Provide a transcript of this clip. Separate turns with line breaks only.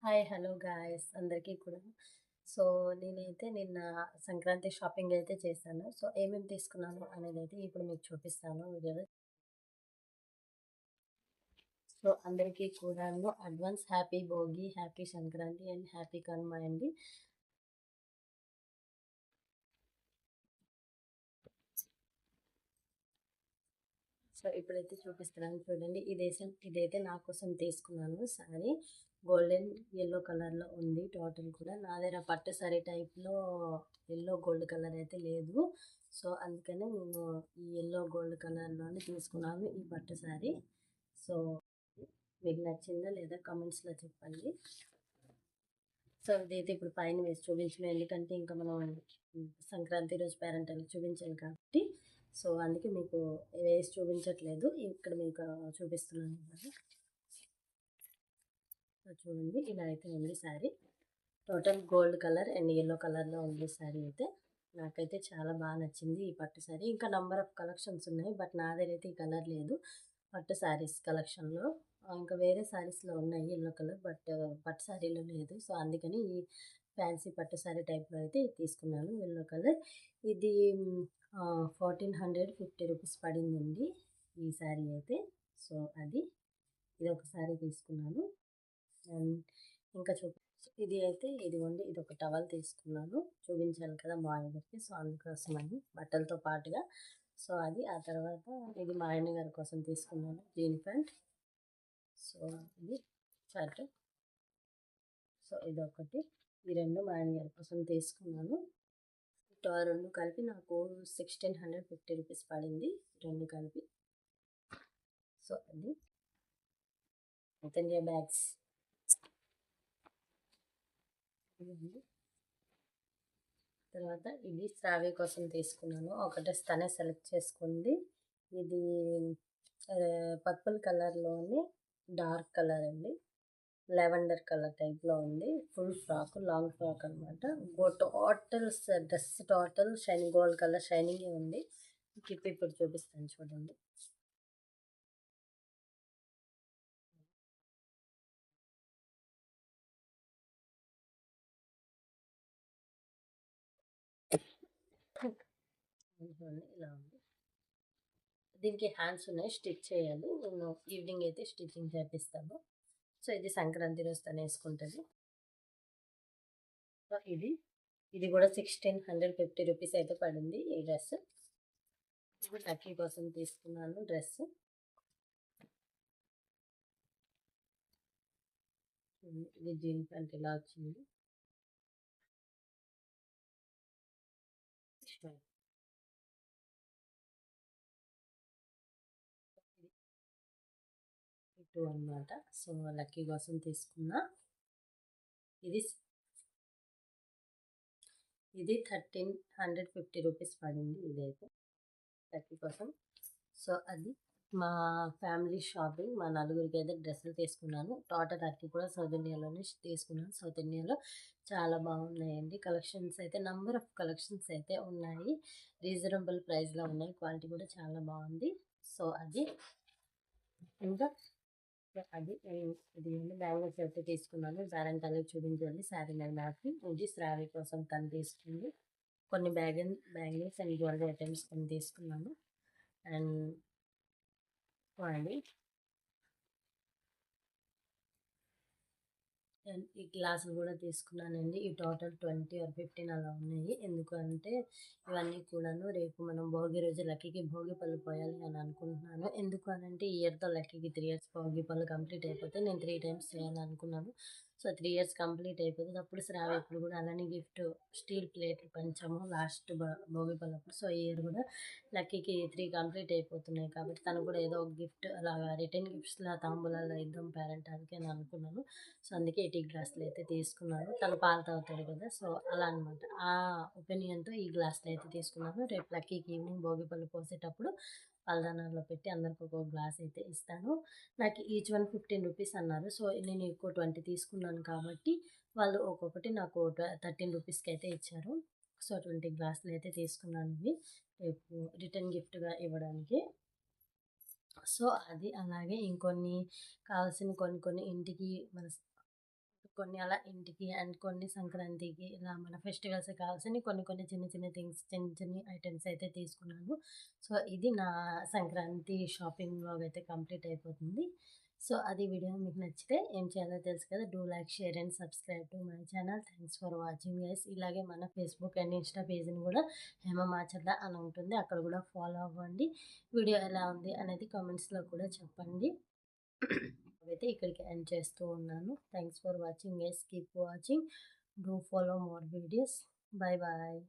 Hi hello guys అందరికీ కూడా. So నేనైతే నిన్న సంక్రాంతి షాపింగ్ అయితే చేశాను. సో ఏమేమి తీసుకున్నాను అనేది అయితే ఇప్పుడు మీకు చూపిస్తాను వీడియోలో. సో అందరికీ కూడాను advance happy Bhogi, happy Sankranti and happy Kanuma అండి. సో ఇప్పుడైతే చూపిస్తున్నాను చూడండి. ఇదైతే నా కోసం తీసుకున్నాను శారీ. గోల్డెన్ ఎల్లో కలర్లో ఉంది టోటల్ కూడా. నా దగ్గర పట్టు శారీ టైప్లో ఎల్లో గోల్డ్ కలర్ అయితే లేదు. సో అందుకనే నేను ఈ ఎల్లో గోల్డ్ కలర్లోనే తీసుకున్నాను ఈ పట్టు శారీ. సో మీకు నచ్చిందా లేదా కమెంట్స్లో చెప్పండి. సో ఇదైతే ఇప్పుడు పైన వేసి చూపించలేదు, ఎందుకంటే ఇంకా మనం సంక్రాంతి రోజు పేరెంటాలకు చూపించాలి కాబట్టి. సో అందుకే మీకు వేసి చూపించట్లేదు, ఇక్కడ మీకు చూపిస్తున్నాను కదా. సో చూడండి, ఇలా అయితే ఉంది sari. Total gold colour and yellow కలర్లో ఉంది శారీ అయితే. నాకైతే చాలా బాగా నచ్చింది ఈ పట్టు శారీ. ఇంకా నంబర్ ఆఫ్ కలెక్షన్స్ ఉన్నాయి, బట్ నా దగ్గర అయితే ఈ కలర్ లేదు పట్టు శారీస్ కలెక్షన్లో. ఇంకా వేరే శారీస్లో ఉన్నాయి ఎల్లో కలర్, బట్ పట్టు శారీలో లేదు. సో అందుకని ఈ ఫ్యాన్సీ పట్టు శారీ టైప్లో అయితే తీసుకున్నాను ఎల్లో కలర్. ఇది 1450 రూపీస్ పడిందండి ఈ శారీ అయితే. సో ఇది ఒక శారీ తీసుకున్నాను. అండ్ ఇంకా ఇది అయితే ఇదిగోండి, ఇది ఒక టవల్ తీసుకున్నాను, చూపించాను కదా మా ఆయనకి. సో అందుకోసమని బట్టలతో పాటుగా. సో ఆ తర్వాత ఇది మా ఆయన గారి కోసం తీసుకున్నాను జీన్ ప్యాంట్. సో ఇది షర్ట్. సో ఇదొకటి, ఈ రెండు మా ఆయన గారి కోసం తీసుకున్నాను. రెండు కలిపి నాకు 1650 రూపీస్ పడింది, రెండు కలిపి. సో అది ఇండియా బ్యాగ్స్ ఇదండి. తర్వాత ఇది శ్రావ్య కోసం తీసుకున్నాను. ఒక డ్రెస్ తనే సెలెక్ట్ చేసుకుంది. ఇది పర్పుల్ కలర్లోని డార్క్ కలర్ అండి, లెవెండర్ కలర్ టైప్లో ఉంది. ఫుల్ ఫ్రాక్, లాంగ్ ఫ్రాక్ అనమాట. Total dress total shining gold colour shining ఉంది. ఇప్పుడు చూపిస్తాను చూడండి. ఇలా ఉంది. దీనికి హ్యాండ్స్ ఉన్నాయి, స్టిచ్ చేయాలి. నేను ఈవినింగ్ అయితే స్టిచ్చింగ్ చేపిస్తాను. సో ఇది సంక్రాంతి రోజు తను వేసుకుంటుంది. సో ఇది కూడా 1650 రూపీస్ అయితే పడింది ఈ డ్రెస్. లక్కీ కోసం తీసుకున్నాను డ్రెస్. ఇది జీన్ ప్యాంట్ ఇలా వచ్చింది. 2 అనమాట. సో లక్కీ కోసం తీసుకున్నా. ఇది 1350 రూపీస్ పడింది ఇదైతే లక్కీ కోసం. సో అది మా ఫ్యామిలీ షాపింగ్. మా నలుగురికి అయితే డ్రెస్సులు తీసుకున్నాను. టోటల్ అన్నీ కూడా సౌత్ ఇండియాలోనే తీసుకున్నాను. సౌత్ ఇండియాలో చాలా బాగున్నాయండి కలెక్షన్స్ అయితే. నంబర్ ఆఫ్ కలెక్షన్స్ అయితే ఉన్నాయి, రీజనబుల్ ప్రైస్లో ఉన్నాయి, క్వాలిటీ కూడా చాలా బాగుంది. సో ఇంకా ఇది బ్యాంగిల్స్ అయితే తీసుకున్నాను. పేరెంటాలకు చూపించాలి శారీ మీద నాకు. ఇది శారీ కోసం తను తీసుకుంది. కొన్ని బ్యాంగిల్స్ అండ్ జ్యువెలరీ ఐటమ్స్ కొన్ని తీసుకున్నాను. అండ్ ఈ గ్లాసులు కూడా తీసుకున్నానండి. ఈ టోటల్ 20 or 15 అలా ఉన్నాయి. ఎందుకంటే ఇవన్నీ కూడాను రేపు మనం భోగి రోజు లక్కీకి భోగి పళ్ళు పోయాలి అని అనుకుంటున్నాను. ఎందుకు అనంటే ఈ ఇయర్తో లక్కీకి 3 years భోగి పళ్ళు కంప్లీట్ అయిపోతే నేను 3 times చేయాలనుకున్నాను. సో 3 years కంప్లీట్ అయిపోతుంది. అప్పుడు శ్రావ్యప్పుడు కూడా అలానే గిఫ్ట్ స్టీల్ ప్లేట్లు పంచాము లాస్ట్ భోగి పళ్ళప్పుడు. సో ఈ ఇయర్ కూడా లక్కీకి 3 కంప్లీట్ అయిపోతున్నాయి కాబట్టి తను కూడా ఏదో ఒక గిఫ్ట్ అలాగా రిటర్న్ గిఫ్ట్స్లా తాంబూలాల్లో ఇద్దాం పేరెంట్ అని అనుకున్నాను. సో అందుకే టీ గ్లాసులు అయితే తీసుకున్నాను. తను పాలు తాగుతాడు కదా, సో అలా అనమాట. ఆ ఒపీనియన్తో ఈ గ్లాసులు అయితే తీసుకున్నాను. రేపు లక్కీకి ఈవినింగ్ భోగి పళ్ళు పోసేటప్పుడు పలదానాల్లో పెట్టి అందరికి ఒక గ్లాస్ అయితే ఇస్తాను. నాకు ఈచ్ 15 రూపీస్ అన్నారు. సో నేను ఎక్కువ 20 తీసుకున్నాను కాబట్టి వాళ్ళు ఒక్కొక్కటి నాకు 13 రూపీస్కి అయితే ఇచ్చారు. సో 20 గ్లాసులు అయితే తీసుకున్నాను ఇవి రేపు రిటర్న్ గిఫ్ట్గా ఇవ్వడానికి. సో అది అలాగే ఇంకొన్ని కావాల్సిన కొన్ని ఇంటికి మన కొన్ని అలా ఇంటికి అండ్ కొన్ని సంక్రాంతికి ఇలా మన ఫెస్టివల్స్‌కి కావాల్సినవి కొన్ని కొన్ని చిన్న చిన్న థింగ్స్ చిన్న చిన్ని ఐటెమ్స్ అయితే తీసుకున్నాను. సో, ఇది నా సంక్రాంతి షాపింగ్ వ్లాగ్ అయితే కంప్లీట్ అయిపోతుంది. సో, అది వీడియో మీకు నచ్చితే ఏం చేయాలో తెలుసు కదా! Do like, share and subscribe to my channel. Thanks for watching guys. ఇలాగే మన ఫేస్‌బుక్ అండ్ ఇన్‌స్టా పేజ్‌ని కూడా హేమ మాచర్ల అని ఉంటుంది. అక్కడ కూడా ఫాలో అవ్వండి. వీడియో ఎలా ఉంది అనేది కామెంట్స్‌లో కూడా చెప్పండి. అయితే ఇక్కడికి ఎండ్ చేస్తూ ఉన్నాను. Thanks for watching guys. Keep watching. Do follow more videos. Bye bye.